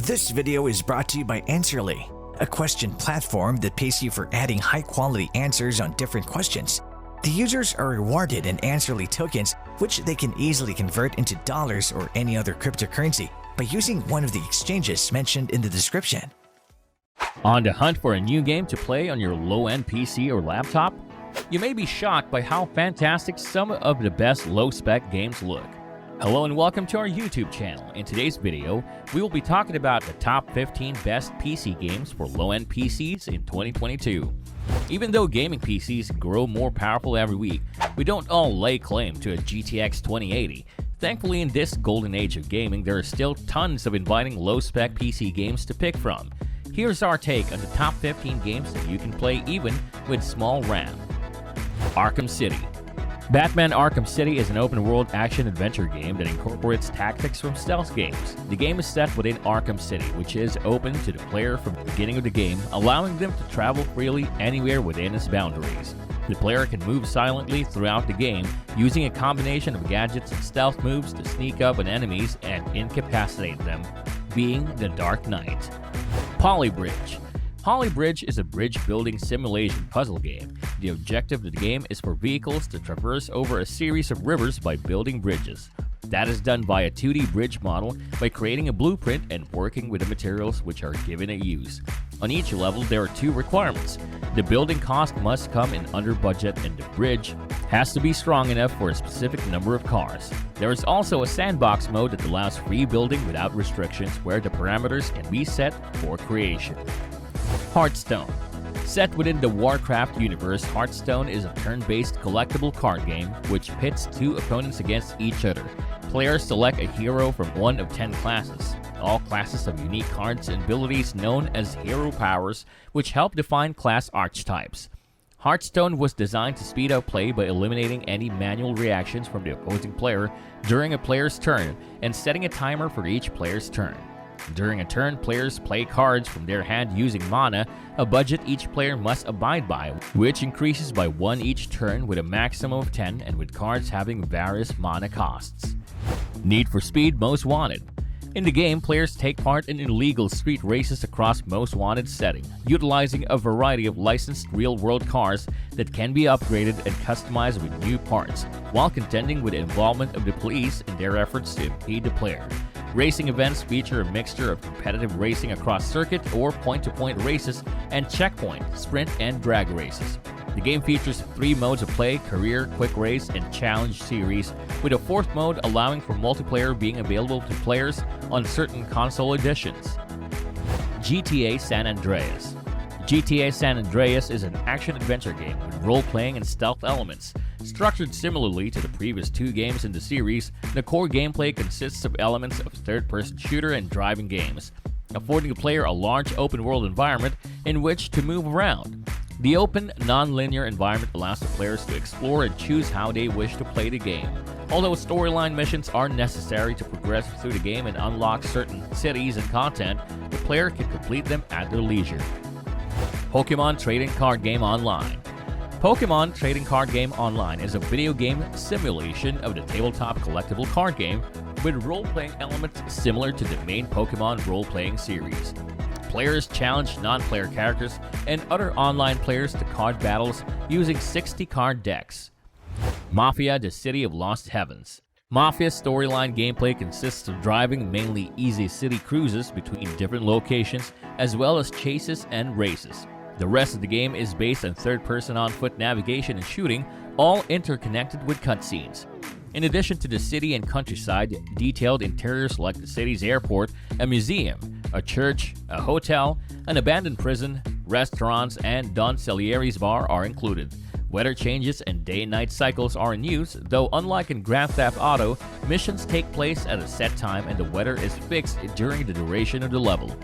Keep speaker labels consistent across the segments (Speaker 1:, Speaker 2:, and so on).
Speaker 1: This video is brought to you by Answerly, a question platform that pays you for adding high-quality answers on different questions. The users are rewarded in Answerly tokens, which they can easily convert into dollars or any other cryptocurrency by using one of the exchanges mentioned in the description.
Speaker 2: On the hunt for a new game to play on your low-end PC or laptop? You may be shocked by how fantastic some of the best low-spec games look. Hello and welcome to our YouTube channel. In today's video, we will be talking about the top 15 best PC games for low-end PCs in 2022. Even though gaming PCs grow more powerful every week, we don't all lay claim to a GTX 2080. Thankfully, in this golden age of gaming, there are still tons of inviting low-spec PC games to pick from. Here's our take on the top 15 games that you can play even with small RAM. Arkham City. Batman Arkham City is an open-world action-adventure game that incorporates tactics from stealth games. The game is set within Arkham City, which is open to the player from the beginning of the game, allowing them to travel freely anywhere within its boundaries. The player can move silently throughout the game, using a combination of gadgets and stealth moves to sneak up on enemies and incapacitate them, being the Dark Knight. Polybridge. Polybridge is a bridge-building simulation puzzle game. The objective of the game is for vehicles to traverse over a series of rivers by building bridges. That is done by a 2D bridge model by creating a blueprint and working with the materials which are given a use. On each level, there are two requirements. The building cost must come in under budget and the bridge has to be strong enough for a specific number of cars. There is also a sandbox mode that allows free building without restrictions where the parameters can be set for creation. Hearthstone. Set within the Warcraft universe, Hearthstone is a turn-based collectible card game which pits two opponents against each other. Players select a hero from one of 10 classes. All classes have unique cards and abilities known as hero powers, which help define class archetypes. Hearthstone was designed to speed up play by eliminating any manual reactions from the opposing player during a player's turn and setting a timer for each player's turn. During a turn, players play cards from their hand using mana, a budget each player must abide by, which increases by 1 each turn with a maximum of 10 and with cards having various mana costs. Need for Speed Most Wanted. In the game, players take part in illegal street races across Most Wanted setting, utilizing a variety of licensed real-world cars that can be upgraded and customized with new parts, while contending with the involvement of the police in their efforts to impede the player. Racing events feature a mixture of competitive racing across circuit or point-to-point races and checkpoint, sprint, and drag races. The game features 3 modes of play: Career, Quick Race, and Challenge series, with a 4th mode allowing for multiplayer being available to players on certain console editions. GTA San Andreas. GTA San Andreas is an action-adventure game with role-playing and stealth elements. Structured similarly to the previous 2 games in the series, the core gameplay consists of elements of third-person shooter and driving games, affording the player a large open-world environment in which to move around. The open, non-linear environment allows the players to explore and choose how they wish to play the game. Although storyline missions are necessary to progress through the game and unlock certain cities and content, the player can complete them at their leisure. Pokémon Trading Card Game Online. Pokémon Trading Card Game Online is a video game simulation of the tabletop collectible card game with role-playing elements similar to the main Pokémon role-playing series. Players challenge non-player characters and other online players to card battles using 60 card decks. Mafia: The City of Lost Heavens. Mafia's storyline gameplay consists of driving mainly easy city cruises between different locations, as well as chases and races. The rest of the game is based on third-person on-foot navigation and shooting, all interconnected with cutscenes. In addition to the city and countryside, detailed interiors like the city's airport, a museum, a church, a hotel, an abandoned prison, restaurants, and Don Salieri's bar are included. Weather changes and day-and-night cycles are in use, though unlike in Grand Theft Auto, missions take place at a set time and the weather is fixed during the duration of the level.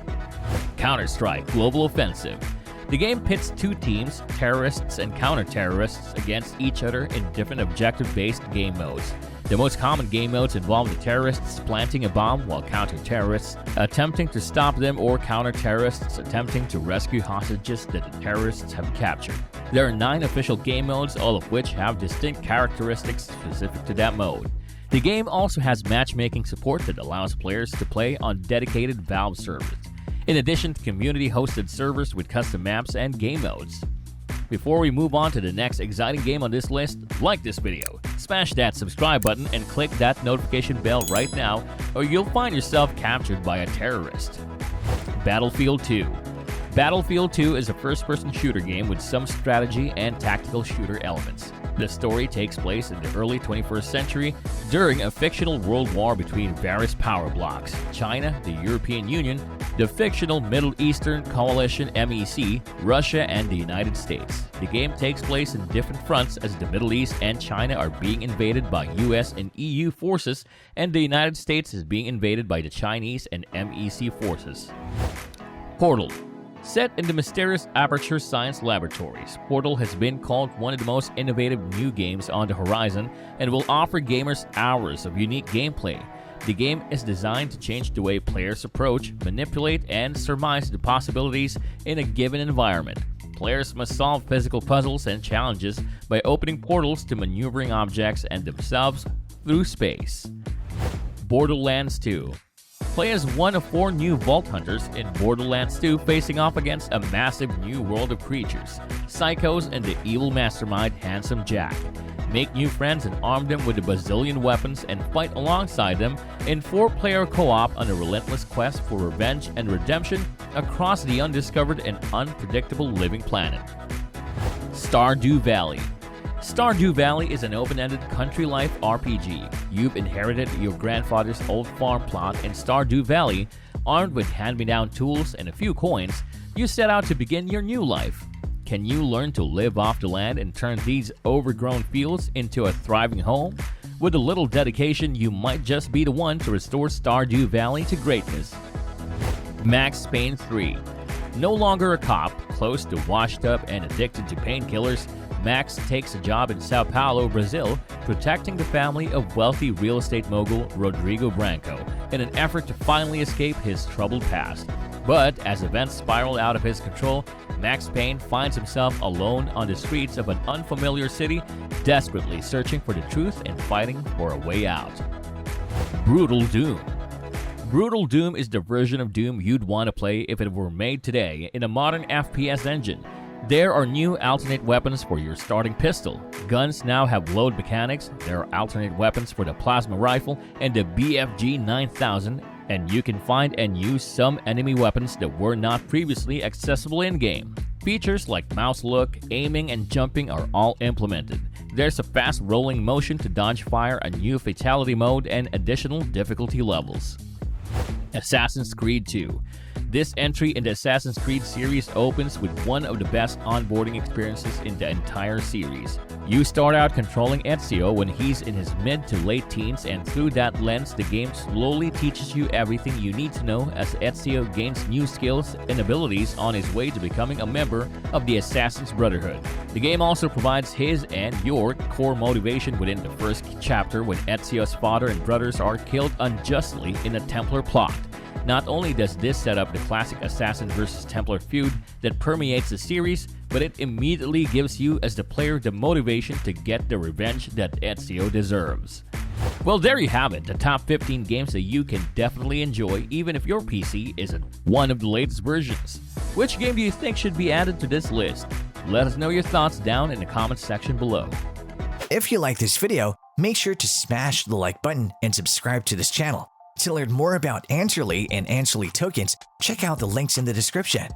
Speaker 2: Counter-Strike: Global Offensive. The game pits 2 teams, terrorists and counter-terrorists, against each other in different objective-based game modes. The most common game modes involve the terrorists planting a bomb while counter-terrorists attempting to stop them or counter-terrorists attempting to rescue hostages that the terrorists have captured. There are 9 official game modes, all of which have distinct characteristics specific to that mode. The game also has matchmaking support that allows players to play on dedicated Valve servers, in addition to community-hosted servers with custom maps and game modes. Before we move on to the next exciting game on this list, like this video, smash that subscribe button and click that notification bell right now, or you'll find yourself captured by a terrorist. Battlefield 2. Battlefield 2 is a first-person shooter game with some strategy and tactical shooter elements. The story takes place in the early 21st century during a fictional world war between various power blocks: China, the European Union, the fictional Middle Eastern Coalition MEC, Russia, and the United States. The game takes place in different fronts as the Middle East and China are being invaded by US and EU forces, and the United States is being invaded by the Chinese and MEC forces. Portal. Set in the mysterious Aperture Science Laboratories, Portal has been called one of the most innovative new games on the horizon and will offer gamers hours of unique gameplay. The game is designed to change the way players approach, manipulate, and surmise the possibilities in a given environment. Players must solve physical puzzles and challenges by opening portals to maneuvering objects and themselves through space. Borderlands 2. Play as one of 4 new Vault Hunters in Borderlands 2, facing off against a massive new world of creatures, psychos, and the evil mastermind Handsome Jack. Make new friends and arm them with a bazillion weapons and fight alongside them in 4-player co-op on a relentless quest for revenge and redemption across the undiscovered and unpredictable living planet. Stardew Valley. Stardew Valley is an open-ended country life RPG. You've inherited your grandfather's old farm plot in Stardew Valley. Armed with hand-me-down tools and a few coins, you set out to begin your new life. Can you learn to live off the land and turn these overgrown fields into a thriving home? With a little dedication, you might just be the one to restore Stardew Valley to greatness. Max Payne 3. No longer a cop, close to washed up and addicted to painkillers, Max takes a job in Sao Paulo, Brazil, protecting the family of wealthy real estate mogul Rodrigo Branco in an effort to finally escape his troubled past. But as events spiral out of his control, Max Payne finds himself alone on the streets of an unfamiliar city, desperately searching for the truth and fighting for a way out. Brutal Doom. Brutal Doom is the version of Doom you'd want to play if it were made today in a modern FPS engine. There are new alternate weapons for your starting pistol. Guns now have load mechanics, there are alternate weapons for the plasma rifle and the BFG 9000, and you can find and use some enemy weapons that were not previously accessible in-game. Features like mouse look, aiming, and jumping are all implemented. There's a fast rolling motion to dodge fire, a new fatality mode, and additional difficulty levels. Assassin's Creed 2. This entry in the Assassin's Creed series opens with one of the best onboarding experiences in the entire series. You start out controlling Ezio when he's in his mid to late teens, and through that lens, the game slowly teaches you everything you need to know as Ezio gains new skills and abilities on his way to becoming a member of the Assassin's Brotherhood. The game also provides his and your core motivation within the first chapter when Ezio's father and brothers are killed unjustly in a Templar plot. Not only does this set up the classic Assassin vs. Templar feud that permeates the series, but it immediately gives you as the player the motivation to get the revenge that Ezio deserves. Well, there you have it, the top 15 games that you can definitely enjoy even if your PC isn't one of the latest versions. Which game do you think should be added to this list? Let us know your thoughts down in the comments section below.
Speaker 1: If you like this video, make sure to smash the like button and subscribe to this channel. To learn more about Answerly and Answerly tokens, check out the links in the description.